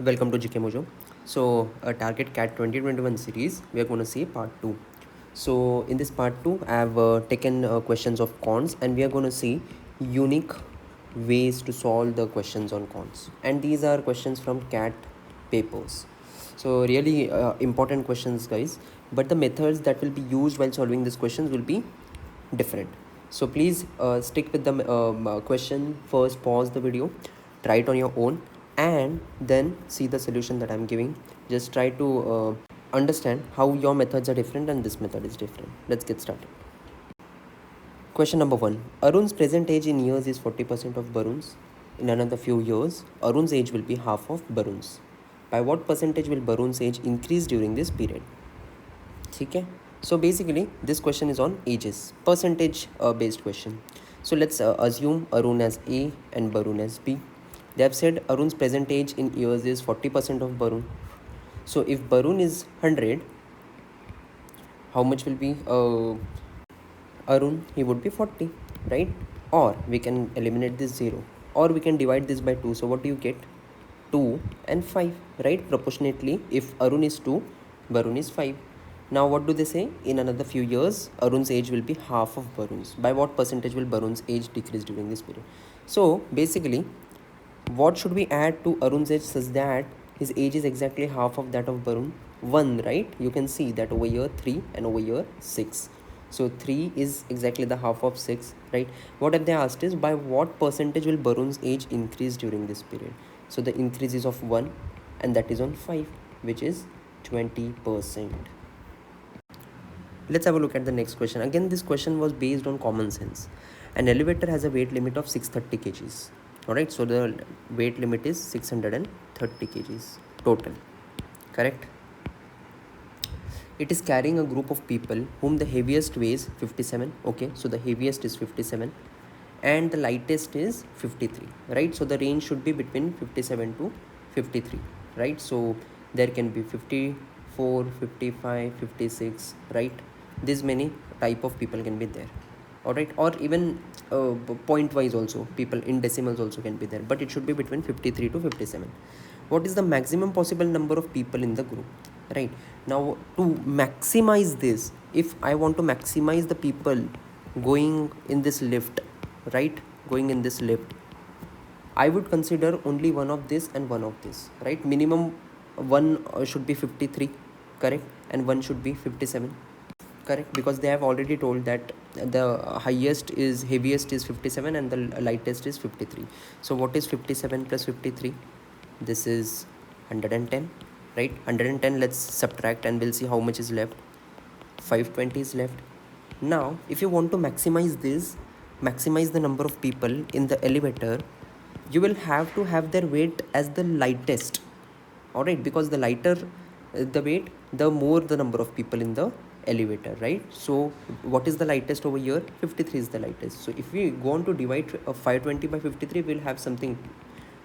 Welcome to GK Mojo. So, a Target Cat 2021 series, we are going to see part 2. So, in this part 2, I have taken questions of cons and we are going to see unique ways to solve the questions on cons. And these are questions from CAT papers. So, really important questions, guys. But the methods that will be used while solving these questions will be different. So, please stick with the question first, pause the video, try it on your own and then see the solution that I'm giving. Just try to understand how your methods are different and this method is different. Let's get started. Question number 1. Arun's present age in years is 40% of Barun's. In another few years, Arun's age will be half of Barun's. By what percentage will Barun's age increase during this period? Okay. So basically, this question is on ages, percentage based question. So let's assume Arun as A and Barun as B. They have said Arun's present age in years is 40% of Barun. So if Barun is 100, how much will be Arun? He would be 40, right? Or we can eliminate this 0. Or we can divide this by 2. So what do you get? 2 and 5, right? Proportionately, if Arun is 2, Barun is 5. Now what do they say? In another few years, Arun's age will be half of Barun's. By what percentage will Barun's age decrease during this period? So basically, what should we add to Arun's age such that his age is exactly half of that of Barun? 1, right? You can see that over here 3 and over here 6. So 3 is exactly the half of 6, right? What have they asked is by what percentage will Barun's age increase during this period? So the increase is of 1 and that is on 5, which is 20%. Let's have a look at the next question. Again, this question was based on common sense. An elevator has a weight limit of 630 kgs. Alright, so the weight limit is 630 kgs total. Correct? It is carrying a group of people whom the heaviest weighs 57. Okay, so the heaviest is 57 and the lightest is 53, right? So the range should be between 57 to 53, right? So there can be 54, 55, 56, right? This many type of people can be there. All right, or even point wise also people in decimals also can be there, but it should be between 53 to 57. What is the maximum possible number of people in the group? Right, now to maximize this, if I want to maximize the people going in this lift, right, going in this lift, I would consider only one of this and one of this, right? Minimum one should be 53, correct, and one should be 57, correct, because they have already told that the heaviest is 57 and the lightest is 53. So what is 57 plus 53? This is 110, right? 110, let's subtract and we'll see how much is left. 520 is left. Now if you want to maximize the number of people in the elevator, you will have to have their weight as the lightest. All right, because the lighter the weight, the more the number of people in the elevator, right? So what is the lightest over here? 53 is the lightest. So if we go on to divide 520 by 53, we'll have something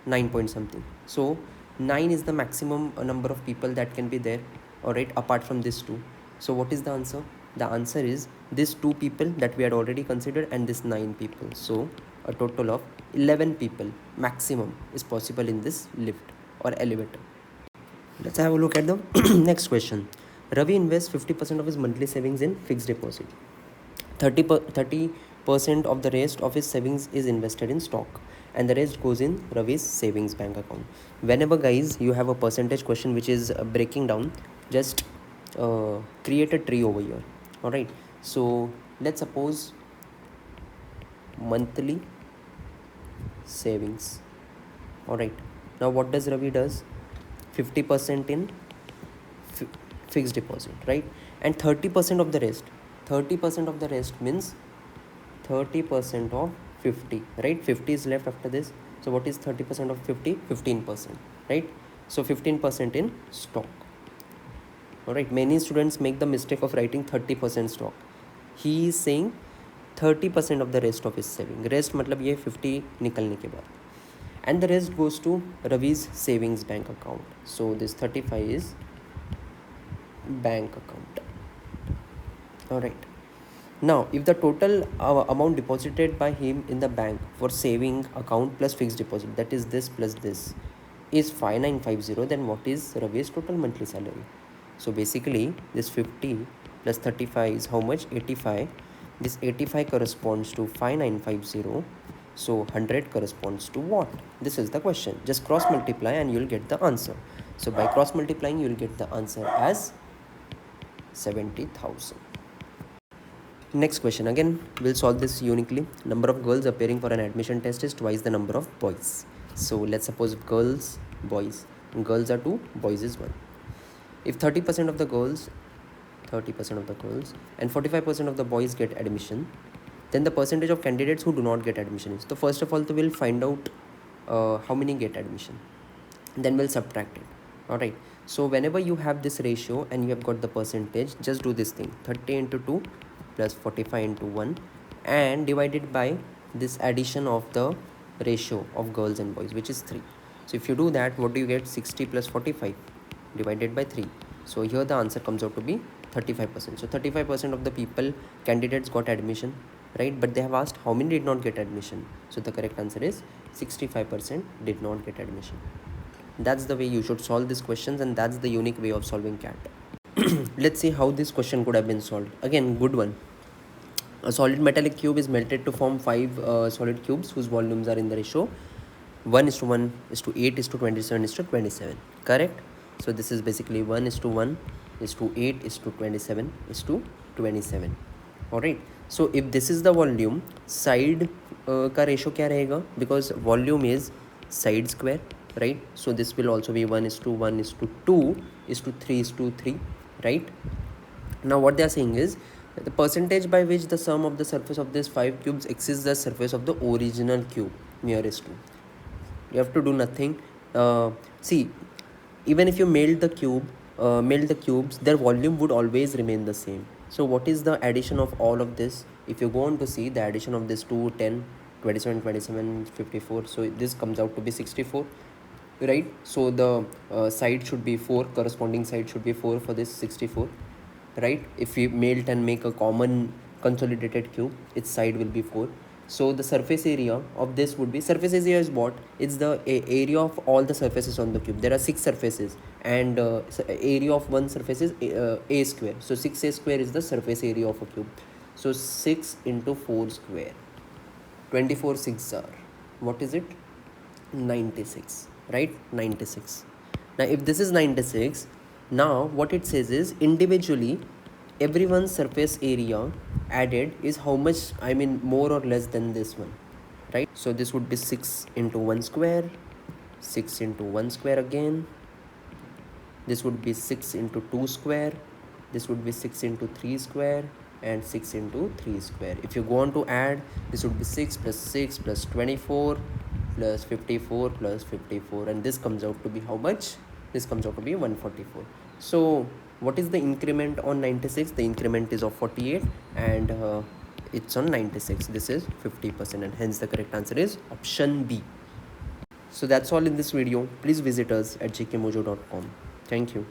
9 point something. So 9 is the maximum number of people that can be there, all right, apart from this 2. So what is the answer? The answer is this 2 people that we had already considered and this 9 people. So a total of 11 people maximum is possible in this lift or elevator. Let's have a look at the next question. Ravi invests 50% of his monthly savings in fixed deposit. 30% of the rest of his savings is invested in stock and the rest goes in Ravi's savings bank account. Whenever guys you have a percentage question which is breaking down, just create a tree over here. All right, so let's suppose monthly savings. All right, now what does Ravi does? 50% in fixed deposit, right? And 30% of the rest, 30% of the rest means 30% of 50, right? 50 is left after this. So what is 30% of 50? 15%, right? So 15% in stock. All right, many students make the mistake of writing 30% stock. He is saying 30% of the rest of his saving. Rest मतलब ये 50 निकलने के बाद, and the rest goes to Ravi's savings bank account. So this 35 is bank account. All right, now if the total amount deposited by him in the bank for saving account plus fixed deposit, that is this plus this, is 5950, then what is Ravi's total monthly salary? So basically this 50 plus 35 is how much? 85. This 85 corresponds to 5950. So 100 corresponds to what? This is the question. Just cross multiply and you'll get the answer. So by cross multiplying you'll get the answer as 70,000. Next question, again we'll solve this uniquely. Number of girls appearing for an admission test is twice the number of boys. So let's suppose girls are 2, boys is 1. If 30% of the girls and 45% of the boys get admission, then the percentage of candidates who do not get admission is. So first of all, we'll find out how many get admission, then we'll subtract it. All right, so whenever you have this ratio and you have got the percentage, just do this thing: 30 into 2 plus 45 into 1 and divided by this addition of the ratio of girls and boys, which is 3. So if you do that, what do you get? 60 plus 45 divided by 3. So here the answer comes out to be 35%. So 35% of the candidates got admission, right? But they have asked how many did not get admission. So the correct answer is 65% did not get admission. That's the way you should solve these questions, and that's the unique way of solving CAT. Let's see how this question could have been solved. Again, good one. A solid metallic cube is melted to form 5 solid cubes whose volumes are in the ratio 1:1:8:27:27. Correct? So this is basically 1:1:8:27:27. Alright. So if this is the volume, side का ratio क्या रहेगा? Because volume is side square, right? So this will also be 1:1:2:3:3, right? Now what they are saying is the percentage by which the sum of the surface of these 5 cubes exceeds the surface of the original cube nearest to. You have to do nothing. See, even if you melt the cubes, their volume would always remain the same. So what is the addition of all of this? If you go on to see the addition of this 2, 10, 27, 27, 54, so this comes out to be 64, right? So the side should be 4, corresponding side should be 4 for this 64, right? If we melt and make a common consolidated cube, its side will be 4. So the surface area of this would be, surface area is what? It's the area of all the surfaces on the cube. There are 6 surfaces, and area of one surface is a square. So 6a square is the surface area of a cube. So 6 into 4 square, 24 6 are, what is it? 96, right? 96. Now if this is 96, now what it says is individually everyone's surface area added is how much, I mean more or less than this one, right? So this would be 6 into 1 square, 6 into 1 square again. This would be 6 into 2 square. This would be 6 into 3 square and 6 into 3 square. If you go on to add, this would be 6 plus 6 plus 24 plus 54 plus 54, and this comes out to be how much? This comes out to be 144. So what is the increment on 96? The increment is of 48, and it's on 96. This is 50%, and hence the correct answer is option B. So that's all in this video. Please visit us at jkmojo.com. Thank you.